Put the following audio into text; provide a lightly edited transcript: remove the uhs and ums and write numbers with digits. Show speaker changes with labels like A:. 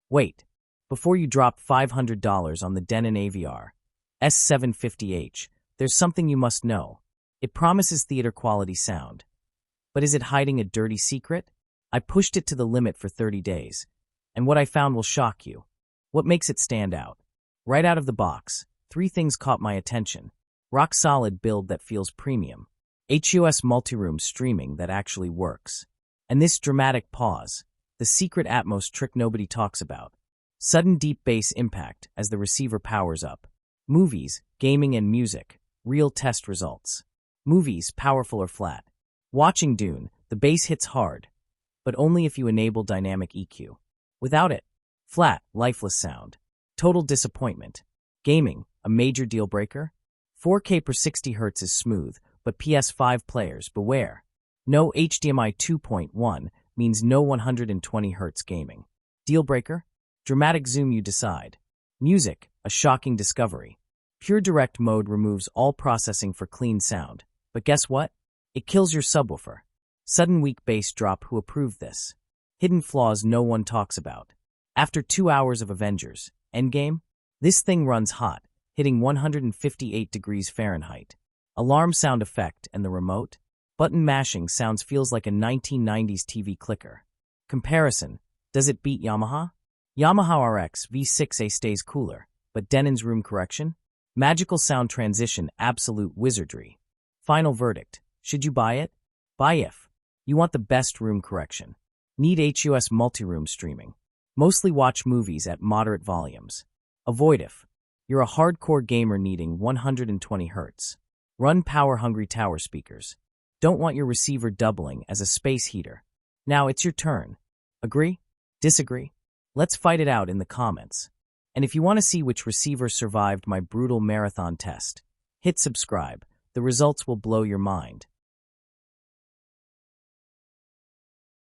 A: Wait, before you drop $500 on the Denon AVR-S750H, there's something you must know. It promises theater-quality sound. But is it hiding a dirty secret? I pushed it to the limit for 30 days, and what I found will shock you. What makes it stand out? Right out of the box, 3 things caught my attention. Rock-solid build that feels premium. HEOS multi-room streaming that actually works. And this dramatic pause, the secret Atmos trick nobody talks about. Sudden deep bass impact as the receiver powers up. Movies, gaming and music, real test results. Movies, powerful or flat. Watching Dune, the bass hits hard, but only if you enable dynamic EQ. Without it, flat, lifeless sound. Total disappointment. Gaming, a major deal breaker? 4K per 60 Hz is smooth, but PS5 players, beware. No HDMI 2.1 means no 120 Hz gaming. Deal breaker? Dramatic zoom you decide. Music, a shocking discovery. Pure direct mode removes all processing for clean sound. But guess what? It kills your subwoofer. Sudden weak bass drop. Who approved this? Hidden flaws no one talks about. After 2 hours of Avengers Endgame, this thing runs hot, hitting 158 degrees Fahrenheit. Alarm sound effect and the remote? Button mashing sounds feels like a 1990s TV clicker. Comparison, does it beat Yamaha? Yamaha RX V6A stays cooler, but Denon's room correction? Magical sound transition, absolute wizardry. Final verdict, should you buy it? Buy if you want the best room correction. Need HEOS multi-room streaming. Mostly watch movies at moderate volumes. Avoid if you're a hardcore gamer needing 120 Hz. Run power-hungry tower speakers. Don't want your receiver doubling as a space heater. Now it's your turn. Agree? Disagree? Let's fight it out in the comments. And if you want to see which receiver survived my brutal marathon test, hit subscribe. The results will blow your mind.